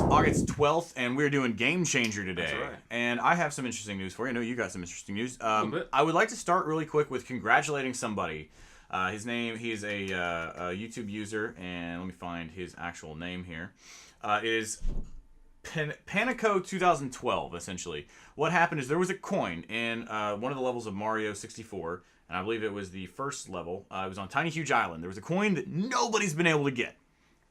August 12th, and we're doing Game Changer today. That's right. And I have some interesting news for you. I know you got some interesting news. A little bit. I would like to start really quick with congratulating somebody. His name, he's a YouTube user, and let me find his actual name here. It is Panico 2012, essentially. What happened is there was a coin in one of the levels of Mario 64, and I believe it was the first level. It was on Tiny Huge Island. There was a coin that nobody's been able to get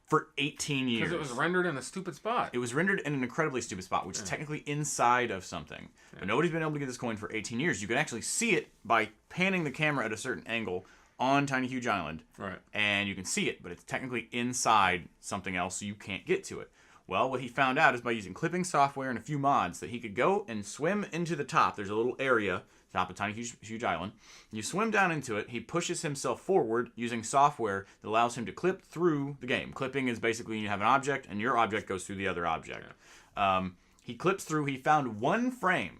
for 18 years. Because it was rendered in a stupid spot. It was rendered in an incredibly stupid spot, which is technically inside of something. But nobody's been able to get this coin for 18 years. You can actually see it by panning the camera at a certain angle on Tiny Huge Island. Right. And you can see it, but it's technically inside something else, so you can't get to it. Well, what he found out is by using clipping software and a few mods that he could go and swim into the top. There's a little area, top of Tiny Huge Island. You swim down into it. He pushes himself forward using software that allows him to clip through the game. Clipping is basically you have an object, and your object goes through the other object. Yeah. He clips through. He found one frame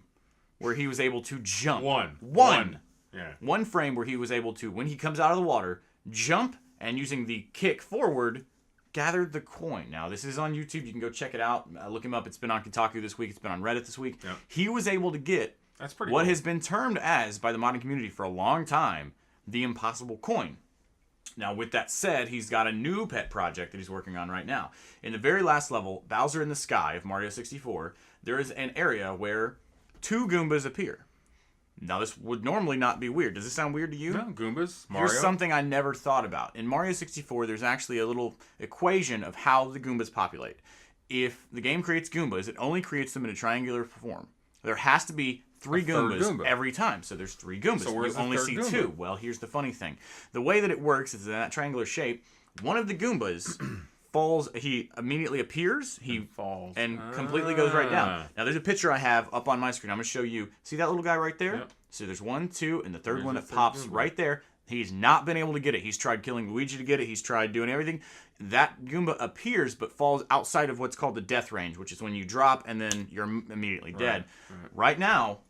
where he was able to jump. One. Yeah. One frame where he was able to, when he comes out of the water, jump, and using the kick forward, gathered the coin. Now, this is on YouTube. You can go check it out. Look him up. It's been on Kotaku this week. It's been on Reddit this week. Yep. He was able to get That's pretty what cool. has been termed as, by the modding community for a long time, the impossible coin. Now, with that said, he's got a new pet project that he's working on right now. In the very last level, Bowser in the Sky of Mario 64, there is an area where two Goombas appear. Now, this would normally not be weird. Does this sound weird to you? No, Goombas, Mario. Here's something I never thought about. In Mario 64, there's actually a little equation of how the Goombas populate. If the game creates Goombas, it only creates them in a triangular form. There has to be three Goombas Goomba. every time. So there's three Goombas. So where's you the only third see Goomba? two. Well, here's the funny thing. The way that it works is in that triangular shape, one of the Goombas falls, he immediately appears, he falls and completely goes right down. Now there's a picture I have up on my screen. I'm going to show you. See that little guy right there? Yep. So there's one, two, and the third Where's one the that third pops Goomba? right there. He's not been able to get it. He's tried killing Luigi to get it. He's tried doing everything. That Goomba appears but falls outside of what's called the death range, which is when you drop and then you're immediately dead. Right now,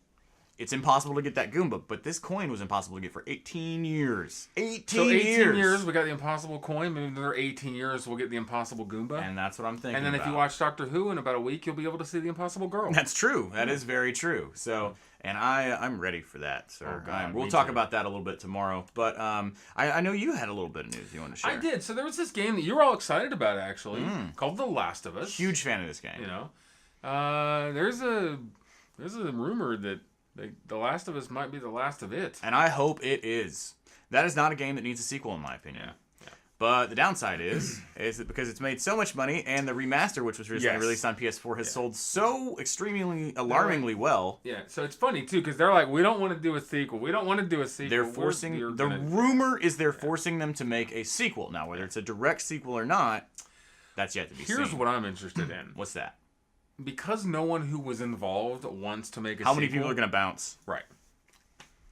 it's impossible to get that Goomba, but this coin was impossible to get for 18 years. 18 years, we got the impossible coin. Maybe another 18 years, we'll get the impossible Goomba. And that's what I'm thinking And then if you about. watch Doctor Who in about a week, you'll be able to see the impossible girl. That's true. That is very true. So, and I'm ready for that, sir. Oh, God, we'll me talk too. about that a little bit tomorrow. But I know you had a little bit of news you wanted to share. I did. So there was this game that you were all excited about, actually, called The Last of Us. Huge fan of this game. You know, there's a rumor that The Last of Us might be the last of it. And I hope it is. That is not a game that needs a sequel, in my opinion. Yeah. But the downside is that because it's made so much money, and the remaster, which was recently Yes. released on PS4, has sold so extremely, alarmingly well. Yeah, so it's funny, too, because they're like, we don't want to do a sequel. We don't want to do a sequel. They're forcing... The rumor is they're forcing them to make a sequel. Now, whether it's a direct sequel or not, that's yet to be seen. Here's what I'm interested in. What's that? Because no one who was involved wants to make a How sequel. many people are going to bounce? Right.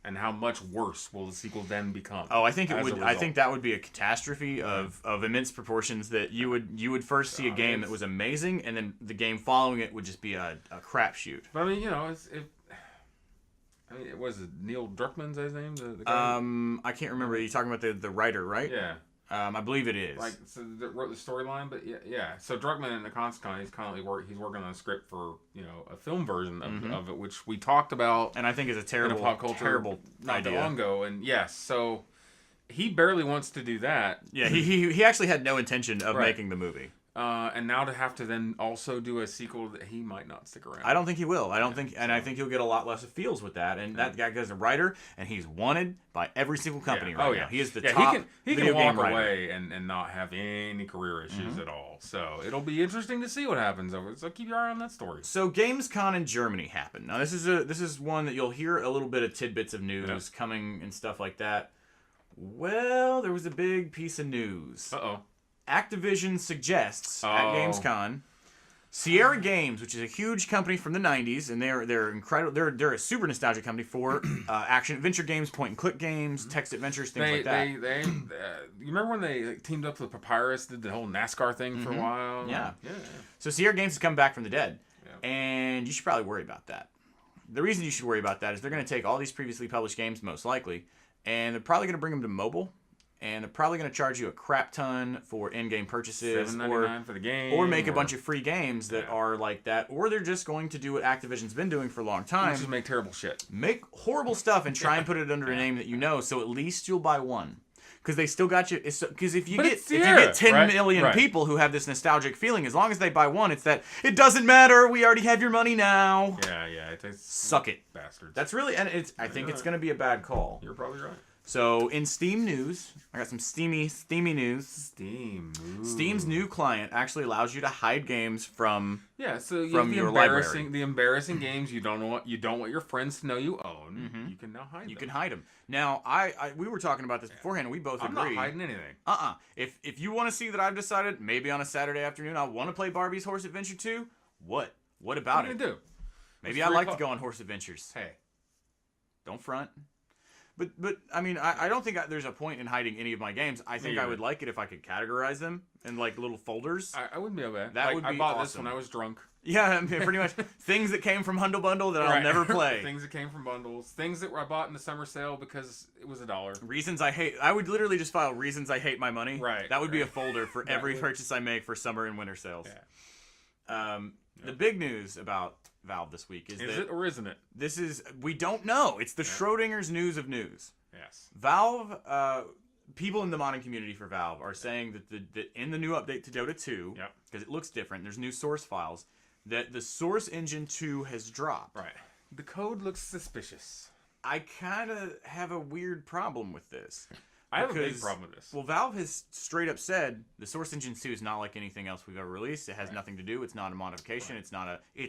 And how much worse will the sequel then become? Oh, I think it as a would. I result? think that would be a catastrophe of immense proportions. That you would first see a game that was amazing, and then the game following it would just be a crapshoot. But I mean, you know, it was Neil Druckmann's his name. The guy? I can't remember. You're talking about the writer, right? Yeah. I believe it is. Like, so that wrote the storyline, but yeah. So Druckmann in the Conscon, he's working on a script for, you know, a film version of it, which we talked about. And I think it's a in terrible, a pop culture terrible not idea. that long ago, and yes, so he barely wants to do that. Yeah, he actually had no intention of Right. making the movie. And now to have to then also do a sequel that he might not stick around. I don't think he will. I think he'll get a lot less feels with that. And that guy is a writer, and he's wanted by every single company right now. He is the top He video can game walk writer. away and not have any career issues at all. So it'll be interesting to see what happens over. So keep your eye on that story. So Gamescom in Germany happened. Now this is one that you'll hear a little bit of tidbits of news coming and stuff like that. Well, there was a big piece of news. Uh-oh. Activision suggests at Gamescom, Sierra Games, which is a huge company from the 90s, and they're incredible. They're a super nostalgic company for action adventure games, point and click games, text adventures, things like that. You remember when they teamed up with Papyrus, did the whole NASCAR thing for a while? Yeah. Yeah. So Sierra Games has come back from the dead, Yeah. and you should probably worry about that. the reason you should worry about that is they're going to take all these previously published games, most likely, and they're probably going to bring them to mobile, and they're probably going to charge you a crap ton for in-game purchases, $7.99 for the game, or make a bunch of free games that are like that, or they're just going to do what Activision's been doing for a long time, which is make terrible shit, make horrible stuff, and try and put it under a name that you know, so at least you'll buy one. Because they still got you. Because if you get 10 million people who have this nostalgic feeling, as long as they buy one, it's that it doesn't matter. We already have your money now. Yeah. Suck it, bastards. That's really, and I think it's going to be a bad call. You're probably right. So in Steam news, I got some steamy news. Steam. Ooh. Steam's new client actually allows you to hide games from so you from have your library. The embarrassing games you don't want your friends to know you own. Mm-hmm. You can now hide them. You can hide them. Now we were talking about this beforehand, and we both agree. I'm not hiding anything. If you want to see that I've decided maybe on a Saturday afternoon I want to play Barbie's Horse Adventure 2, what about it? it? Do? Maybe I like to go on horse adventures. Hey, don't front. But I mean, I don't think there's a point in hiding any of my games. I think I would like it if I could categorize them in like little folders. I wouldn't be able to. That would be I bought awesome. this when I was drunk. Yeah, I mean, pretty much things that came from Humble Bundle that I'll never play. Things that came from bundles. Things that I bought in the summer sale because it was $1. Reasons I hate. I would literally just file reasons I hate my money. Right. That would be a folder for every purchase I make for summer and winter sales. Yeah. The big news about Valve this week is it or isn't it? We don't know. It's the Schrodinger's news of news. Yes. Valve, people in the modding community for Valve are saying that in the new update to Dota 2, because it looks different, there's new source files, that the Source Engine 2 has dropped. Right. The code looks suspicious. I kind of have a weird problem with this. I have a big problem with this. Well, Valve has straight up said the Source Engine 2 is not like anything else we've ever released. It has nothing to do. It's not a modification. It's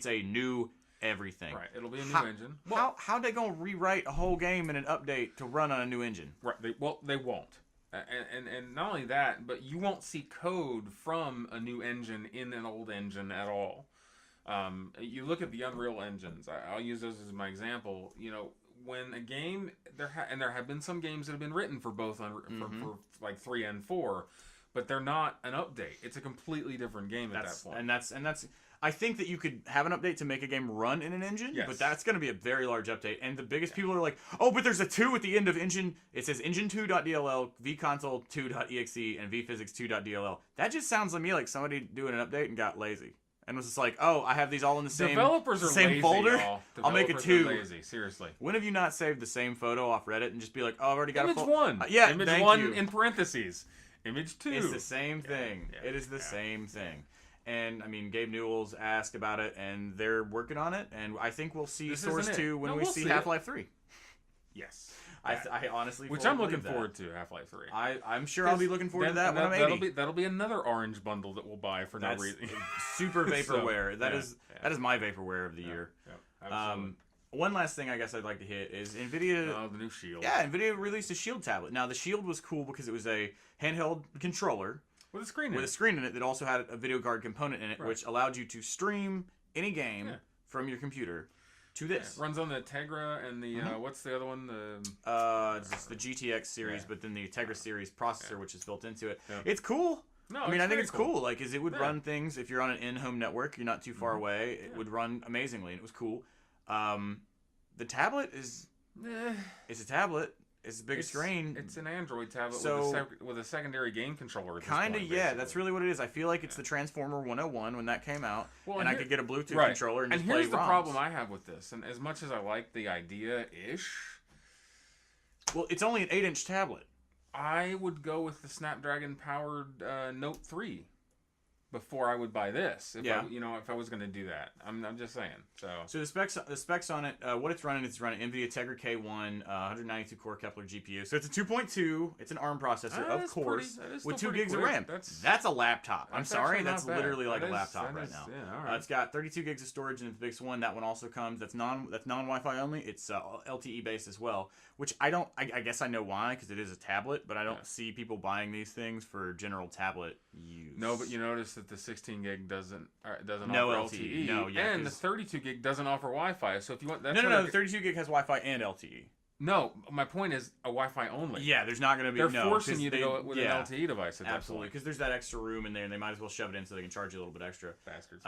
a new everything. Right. It'll be a new engine. How they gonna rewrite a whole game in an update to run on a new engine? Right. They won't. And not only that, but you won't see code from a new engine in an old engine at all. You look at the Unreal engines. I'll use those as my example. You know, when a game there have been some games that have been written for both for like 3 and 4, but they're not an update. It's a completely different game at that point. And that's. I think that you could have an update to make a game run in an engine, but that's going to be a very large update. And the biggest people are like, oh, but there's a 2 at the end of engine. It says engine2.dll, vconsole2.exe, and vphysics2.dll. That just sounds to me like somebody doing an update and got lazy. And was just like, oh, I have these all in the same lazy, folder. Y'all. I'll make a 2. Lazy, seriously. When have you not saved the same photo off Reddit and just be like, oh, I've already got image a 1. Image 1 in parentheses. Image 2. It's the same thing. Yeah. It is the same thing. And, I mean, Gabe Newell's asked about it, and they're working on it. And I think we'll see Source 2 when we see Half-Life 3. Yes. I honestly which I'm looking forward to, Half-Life 3. I'm sure I'll be looking forward to that when I'm 80. That'll be another orange bundle that we'll buy for no reason. Super vaporware. That is my vaporware of the year. Absolutely. One last thing I guess I'd like to hit is NVIDIA. Oh, the new Shield. Yeah, NVIDIA released a Shield tablet. Now, the Shield was cool because it was a handheld controller. With a screen in it that also had a video card component in it, which allowed you to stream any game from your computer to this. It runs on the Tegra and the what's the other one? It's the GTX series, but then the Tegra series processor, which is built into it. Yeah. It's cool. No, I mean, I think it's cool. Like, it would run things if you're on an in-home network, you're not too far away. It would run amazingly, and it was cool. The tablet is it's a tablet. It's a big screen. It's an Android tablet with a secondary game controller. Kind of, yeah. That's really what it is. I feel like it's the Transformer 101 when that came out, and I could get a Bluetooth controller and just play ROMs. And here's the problem I have with this, and as much as I like the idea-ish... Well, it's only an 8-inch tablet. I would go with the Snapdragon-powered Note 3 before I would buy this. If I was going to do that. I'm just saying. So the specs on it, what it's running NVIDIA Tegra K1, 192 core Kepler GPU. So it's a 2.2. It's an ARM processor, of course, with 2 gigs of RAM. That's a laptop. I'm sorry, that's literally like a laptop right now. Yeah, all right. It's got 32 gigs of storage in the biggest one. That one also comes. That's non-Wi-Fi only. It's LTE based as well. Which I guess I know why, because it is a tablet, but I don't see people buying these things for general tablet use. No, but you notice that the 16 gig doesn't offer LTE. No, and the 32 gig doesn't offer Wi-Fi. So if you want, the 32 gig has Wi-Fi and LTE. No, my point is a Wi-Fi only. Yeah, there's not going to be. They're forcing you to go with an LTE device at that point. Absolutely, because there's that extra room in there, and they might as well shove it in so they can charge you a little bit extra. Bastards.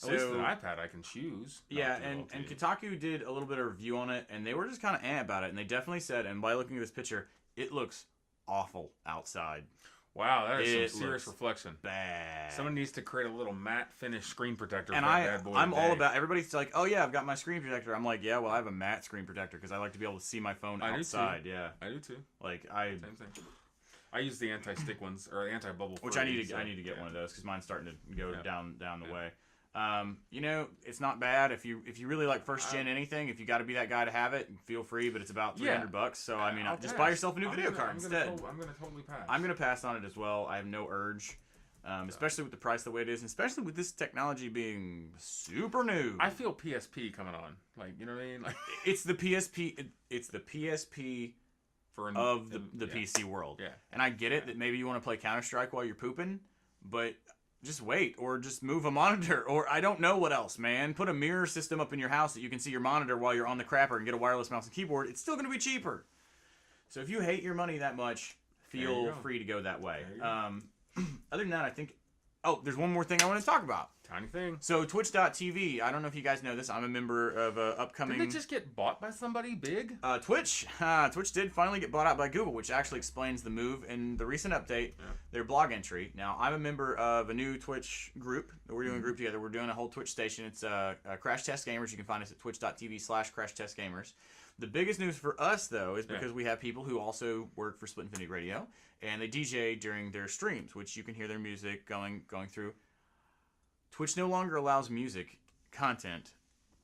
At least an iPad I can choose. Yeah, and Kotaku did a little bit of review on it, and they were just kind of about it, and they definitely said, and by looking at this picture, it looks awful outside. Wow, that is some serious reflection. Bad. Someone needs to create a little matte finish screen protector and for that bad boy. I'm all about, everybody's like, oh yeah, I've got my screen protector. I'm like, yeah, well, I have a matte screen protector because I like to be able to see my phone outside. Yeah. I do too. Like, Same thing. I use the anti-stick ones, or anti-bubble. Which I need to get one of those because mine's starting to go down the way. You know, it's not bad if you really like first gen anything. If you got to be that guy to have it, feel free. But it's about $300. So I mean, just buy yourself a new video card instead. I'm gonna totally pass. I'm gonna pass on it as well. I have no urge, especially with the price the way it is, and especially with this technology being super new. I feel PSP coming on. Like, you know what I mean? Like, it's the PSP. It's the PSP of the PC world. Yeah. And I get it that maybe you want to play Counter-Strike while you're pooping, but just wait, or just move a monitor, or I don't know what else, man. Put a mirror system up in your house that you can see your monitor while you're on the crapper and get a wireless mouse and keyboard. It's still going to be cheaper. So if you hate your money that much, feel free to go that way. Other than that, I think... Oh, there's one more thing I want to talk about. Tiny thing. So Twitch.tv, I don't know if you guys know this. I'm a member of upcoming... Did they just get bought by somebody big? Twitch. Twitch did finally get bought out by Google, which actually explains the move in the recent update, their blog entry. Now, I'm a member of a new Twitch group. We're doing a group together. We're doing a whole Twitch station. It's Crash Test Gamers. You can find us at twitch.tv/CrashTestGamers. The biggest news for us, though, is because we have people who also work for Split Infinity Radio, and they DJ during their streams, which you can hear their music going through. Twitch no longer allows music content.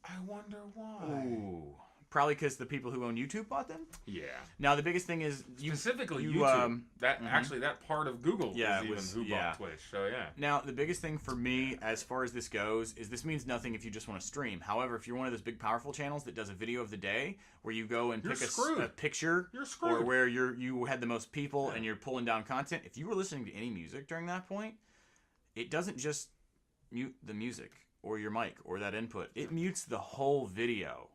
I wonder why. Ooh. Probably because the people who own YouTube bought them? Yeah. Now, the biggest thing is... Specifically YouTube. Actually, that part of Google who bought Twitch. So, yeah. Now, the biggest thing for me, as far as this goes, is this means nothing if you just want to stream. However, if you're one of those big, powerful channels that does a video of the day, where you go and pick a picture, or where you had the most people and you're pulling down content, if you were listening to any music during that point, it doesn't just mute the music or your mic or that input. It mutes the whole video.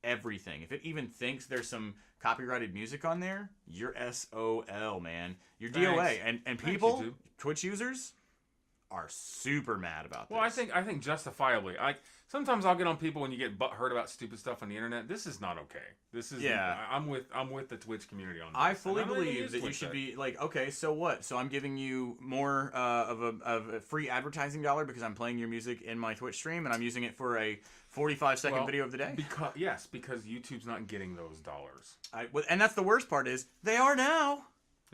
Everything. If it even thinks there's some copyrighted music on there, you're SOL, man. You're DOA. And people, Twitch users, are super mad about this. Well, I think justifiably. Like, sometimes I'll get on people when you get butthurt about stupid stuff on the internet. This is not okay. This is I'm with the Twitch community on this. I fully believe that you should be like, okay, so what? So I'm giving you more of a free advertising dollar because I'm playing your music in my Twitch stream and I'm using it for a 45-second video of the day? Because YouTube's not getting those dollars. And that's the worst part is they are now.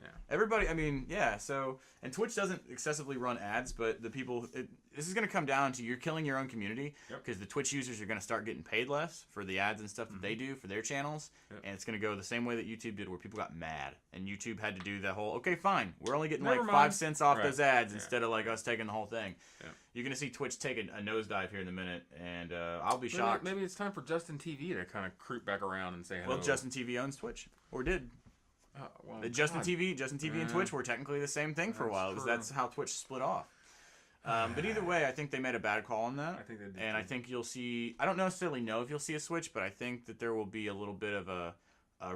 Yeah. Everybody, I mean, yeah, so... And Twitch doesn't excessively run ads, but the people... this is going to come down to you're killing your own community because the Twitch users are going to start getting paid less for the ads and stuff that they do for their channels. And it's going to go the same way that YouTube did where people got mad. And YouTube had to do that whole, okay, fine, we're only getting 5 cents off those ads instead of like us taking the whole thing. Yeah. You're going to see Twitch take a nosedive here in a minute, and I'll be shocked. Maybe it's time for Justin TV to kind of creep back around and say hello. Well, Justin TV owns Twitch, or did. Justin TV and Twitch were technically the same thing for a while. That's how Twitch split off. But either way, I think they made a bad call on that. I think they did. And I think you'll see... I don't necessarily know if you'll see a switch, but I think that there will be a little bit of a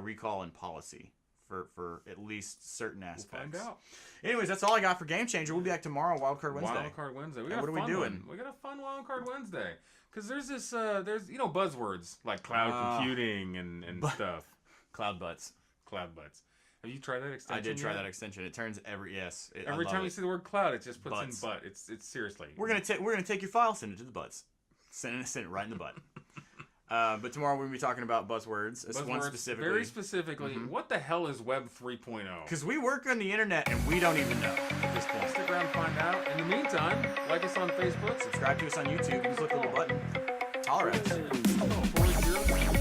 recall in policy for at least certain aspects. We'll find out. Anyways, that's all I got for Game Changer. We'll be back tomorrow, Wildcard Wednesday. Wildcard Wednesday. What are we doing? We got a fun Wildcard Wednesday. Because there's this... there's, buzzwords like cloud computing and stuff. Cloud butts. Cloud butts. Have you tried that extension? I did try that extension. It turns every time you see the word cloud, it just puts in butt. It's seriously. We're gonna take your file, send it to the butts, send it right in the butt. But tomorrow we're gonna be talking about buzzwords. One specifically. Very specifically, what the hell is Web 3.0? Because we work on the internet and we don't even know at this point. Stick around and find out. In the meantime, like us on Facebook, subscribe to us on YouTube, and click the little button. Holler at us.